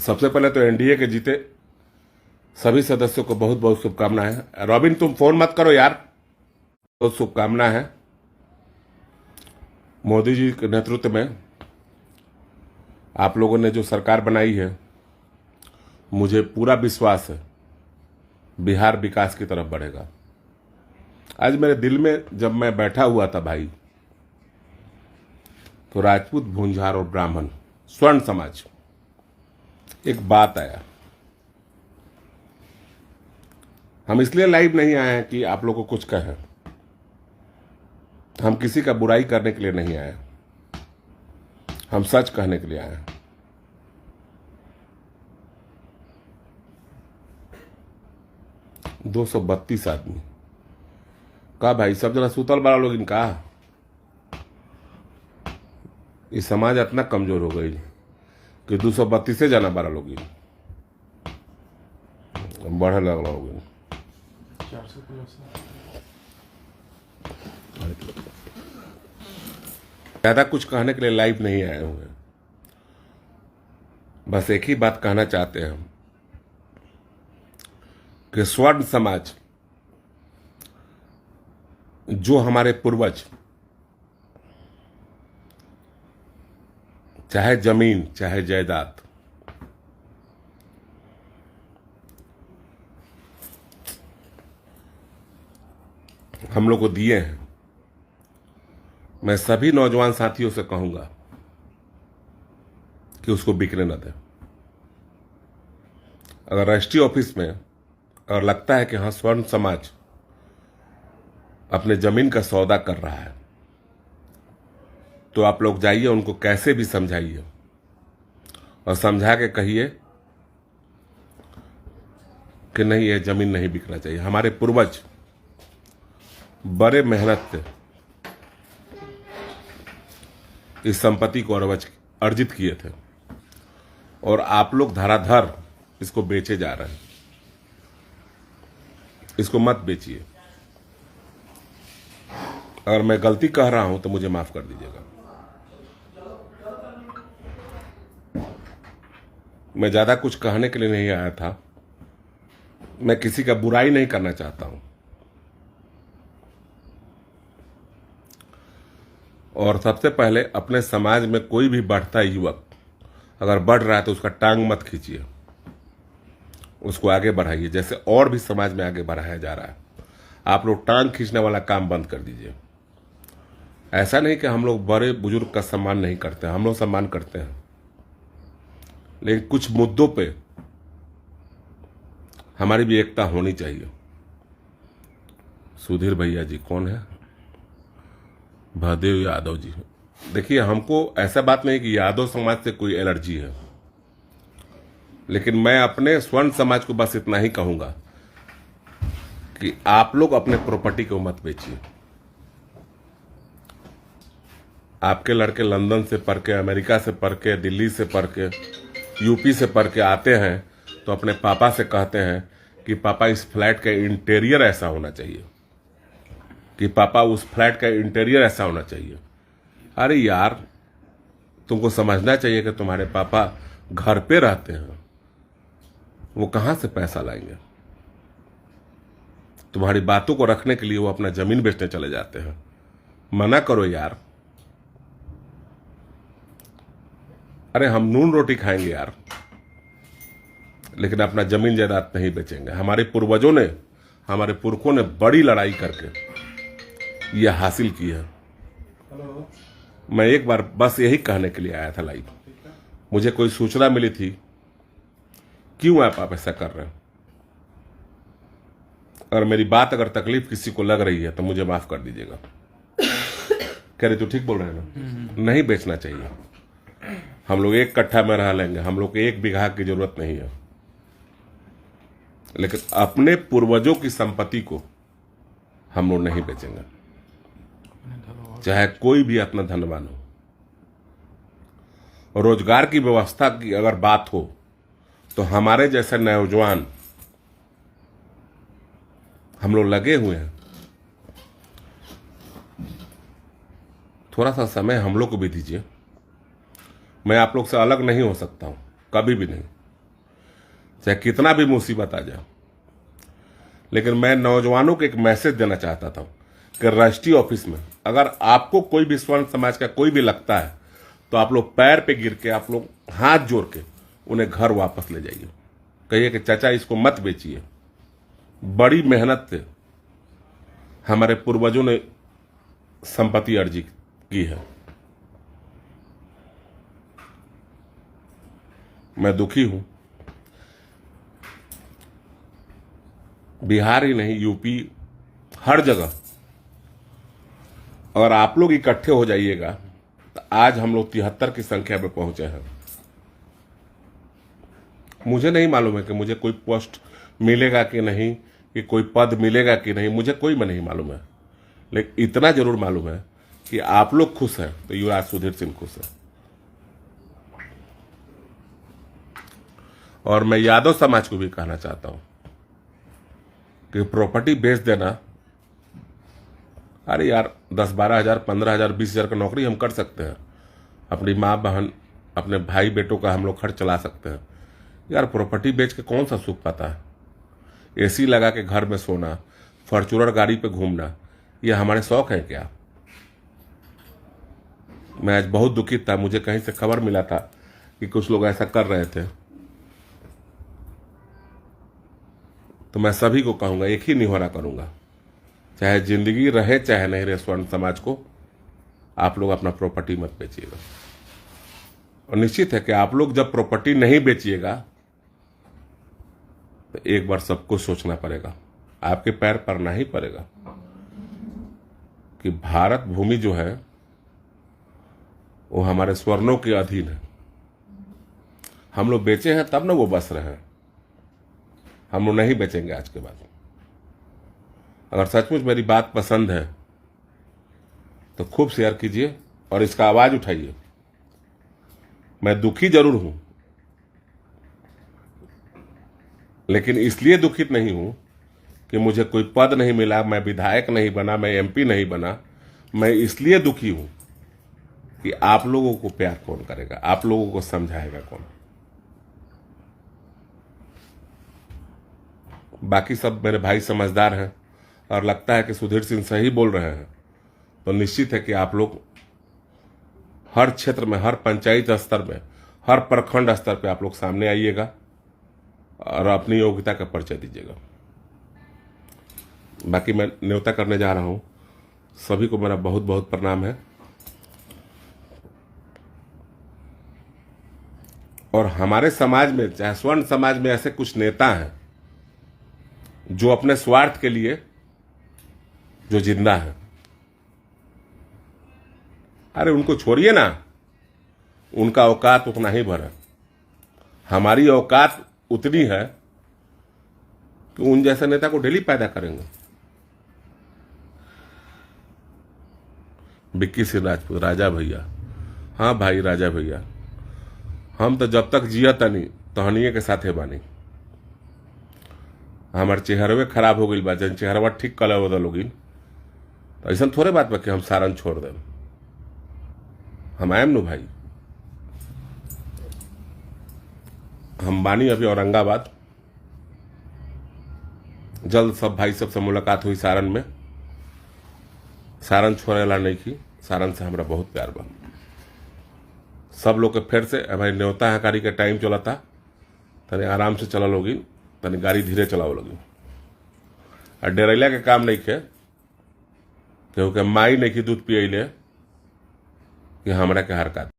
सबसे पहले तो एनडीए के जीते सभी सदस्यों को बहुत बहुत शुभकामनाएं। रॉबिन तुम फोन मत करो यार। बहुत शुभकामना है। मोदी जी के नेतृत्व में आप लोगों ने जो सरकार बनाई है, मुझे पूरा विश्वास है बिहार विकास की तरफ बढ़ेगा। आज मेरे दिल में जब मैं बैठा हुआ था भाई, तो राजपूत, भूंजार और ब्राह्मण स्वर्ण समाज एक बात आया। हम इसलिए लाइव नहीं आए हैं कि आप लोगों को कुछ कहें, हम किसी का बुराई करने के लिए नहीं आए, हम सच कहने के लिए आए हैं। दो 232 आदमी का भाई सब जरा सुतल बड़ा लोग इनका, ये समाज इतना कमजोर हो गई कि 232 से जाना 12 लोग बढ़े लग रहा होगी। ज्यादा कुछ कहने के लिए लाइव नहीं आए हुए, बस एक ही बात कहना चाहते हैं हम कि स्वर्ण समाज, जो हमारे पूर्वज चाहे जमीन चाहे जायदाद, हम लोग को दिए हैं, मैं सभी नौजवान साथियों से कहूंगा कि उसको बिकने न दें। अगर राष्ट्रीय ऑफिस में अगर लगता है कि हाँ स्वर्ण समाज अपने जमीन का सौदा कर रहा है, तो आप लोग जाइए, उनको कैसे भी समझाइए और समझा के कहिए कि नहीं, ये जमीन नहीं बिकना चाहिए। हमारे पूर्वज बड़े मेहनत से इस संपत्ति को अर्जित किए थे और आप लोग धराधर इसको बेचे जा रहे हैं। इसको मत बेचिए। अगर मैं गलती कह रहा हूं तो मुझे माफ कर दीजिएगा। मैं ज्यादा कुछ कहने के लिए नहीं आया था, मैं किसी का बुराई नहीं करना चाहता हूं। और सबसे पहले अपने समाज में कोई भी बढ़ता युवक अगर बढ़ रहा है तो उसका टांग मत खींचिए, उसको आगे बढ़ाइए, जैसे और भी समाज में आगे बढ़ाया जा रहा है। आप लोग टांग खींचने वाला काम बंद कर दीजिए। ऐसा नहीं कि हम लोग बड़े बुजुर्ग का सम्मान नहीं करते, हम लोग सम्मान करते हैं, लेकिन कुछ मुद्दों पे हमारी भी एकता होनी चाहिए। सुधीर भैया जी कौन है? भदेव यादव जी। देखिए, हमको ऐसा बात नहीं कि यादव समाज से कोई एलर्जी है, लेकिन मैं अपने स्वर्ण समाज को बस इतना ही कहूंगा कि आप लोग अपने प्रॉपर्टी को मत बेचिए। आपके लड़के लंदन से पढ़ के, अमेरिका से पढ़ के, दिल्ली से पढ़ के, यूपी से पढ़ के आते हैं तो अपने पापा से कहते हैं कि पापा इस फ्लैट का इंटीरियर ऐसा होना चाहिए, कि पापा उस फ्लैट का इंटीरियर ऐसा होना चाहिए। अरे यार, तुमको समझना चाहिए कि तुम्हारे पापा घर पे रहते हैं, वो कहां से पैसा लाएंगे? तुम्हारी बातों को रखने के लिए वो अपना जमीन बेचने चले जाते हैं। मना करो यार। अरे हम नून रोटी खाएंगे यार, लेकिन अपना जमीन जायदाद नहीं बेचेंगे। हमारे पूर्वजों ने, हमारे पुरखों ने बड़ी लड़ाई करके यह हासिल की है। मैं एक बार बस यही कहने के लिए आया था लाइव। मुझे कोई सूचना मिली थी, क्यों आप ऐसा कर रहे हैं? अगर मेरी बात अगर तकलीफ किसी को लग रही है तो मुझे माफ कर दीजिएगा। कह रहे तू ठीक बोल रहे हैं ना? नहीं बेचना चाहिए। हम लोग एक कट्ठा में रह लेंगे, हम लोग को 1 बीघा की जरूरत नहीं है, लेकिन अपने पूर्वजों की संपत्ति को हम लोग नहीं बेचेंगे, चाहे कोई भी अपना धनवान हो। रोजगार की व्यवस्था की अगर बात हो तो हमारे जैसे नौजवान हम लोग लगे हुए हैं। थोड़ा सा समय हम लोग को भी दीजिए। मैं आप लोग से अलग नहीं हो सकता हूं, कभी भी नहीं। चाहे कितना भी मुसीबत आ जाए। लेकिन मैं नौजवानों को एक मैसेज देना चाहता था कि रजिस्ट्री ऑफिस में अगर आपको कोई भी स्वर्ण समाज का कोई भी लगता है तो आप लोग पैर पे गिर के, आप लोग हाथ जोड़ के उन्हें घर वापस ले जाइए। कहिए कि चाचा इसको मत बेचिए, बड़ी मेहनत से हमारे पूर्वजों ने संपत्ति अर्जित की है। मैं दुखी हूं। बिहार ही नहीं, यूपी, हर जगह अगर आप लोग इकट्ठे हो जाइएगा तो आज हम लोग 73 की संख्या पे पहुंचे हैं। मुझे नहीं मालूम है कि मुझे कोई पोस्ट मिलेगा कि नहीं, कि कोई पद मिलेगा कि नहीं, मुझे कोई में नहीं मालूम है। लेकिन इतना जरूर मालूम है कि आप लोग खुश हैं तो युवराज सुधीर सिंह खुश है। और मैं यादव समाज को भी कहना चाहता हूं कि प्रॉपर्टी बेच देना, अरे यार 10-12 हजार, 15 हजार, 20 हजार का नौकरी हम कर सकते हैं, अपनी माँ बहन, अपने भाई बेटों का हम लोग खर्च चला सकते हैं। यार प्रॉपर्टी बेच के कौन सा सुख पाता है? एसी लगा के घर में सोना, फॉर्च्यूनर गाड़ी पे घूमना, ये हमारे शौक है क्या? मैं आज बहुत दुखित था, मुझे कहीं से खबर मिला था कि कुछ लोग ऐसा कर रहे थे। तो मैं सभी को कहूंगा, एक ही निहोरा करूंगा, चाहे जिंदगी रहे चाहे नहीं रहे, स्वर्ण समाज को आप लोग अपना प्रॉपर्टी मत बेचिएगा। और निश्चित है कि आप लोग जब प्रॉपर्टी नहीं बेचिएगा तो एक बार सबको सोचना पड़ेगा, आपके पैर पड़ना ही पड़ेगा कि भारत भूमि जो है वो हमारे स्वर्णों के अधीन है। हम लोग बेचे हैं तब ना वो बस रहे हैं, हम लोग नहीं बेचेंगे आज के बाद। अगर सचमुच मेरी बात पसंद है तो खूब शेयर कीजिए और इसका आवाज उठाइए। मैं दुखी जरूर हूं, लेकिन इसलिए दुखित नहीं हूं कि मुझे कोई पद नहीं मिला, मैं विधायक नहीं बना, मैं एमपी नहीं बना। मैं इसलिए दुखी हूं कि आप लोगों को प्यार कौन करेगा, आप लोगों को समझाएगा कौन। बाकी सब मेरे भाई समझदार हैं और लगता है कि सुधीर सिंह सही बोल रहे हैं। तो निश्चित है कि आप लोग हर क्षेत्र में, हर पंचायत स्तर में, हर प्रखंड स्तर पे आप लोग सामने आइएगा और अपनी योग्यता का परिचय दीजिएगा। बाकी मैं न्योता करने जा रहा हूं, सभी को मेरा बहुत बहुत प्रणाम है। और हमारे समाज में, चाहे स्वर्ण समाज में, ऐसे कुछ नेता हैं जो अपने स्वार्थ के लिए जो जिंदा है। अरे उनको छोड़िए ना, उनका औकात उतना ही भर है, हमारी औकात उतनी है कि उन जैसे नेता को डेली पैदा करेंगे। विक्की सिंह राजपूत, राजा भैया, हाँ भाई राजा भैया, हम तो जब तक जिया तनी तहनिए के साथे बानी। हमारे चेहरवे खराब हो गई बा, जन चेहरवा ठीक कलर बदल होगी तो ऐसा थोड़े बात बा कि हम सारन छोड़ दें। हम आयम नु भाई, हम बानी अभी औरंगाबाद, जल्द सब भाई सब से मुलाकात हुई सारन में। सारन छोड़े ला नहीं की, सारन से हमारा बहुत प्यार बा। सब लोग के फिर से हमारी न्योता हकारी के टाइम चला था, तनी आराम से चला लोगी, तनी गाड़ी धीरे चलाओ लोगी। और डेरैला के काम नहीं खे, क्योंकि माई नहीं की दूध पियले कि हमरा के हरकत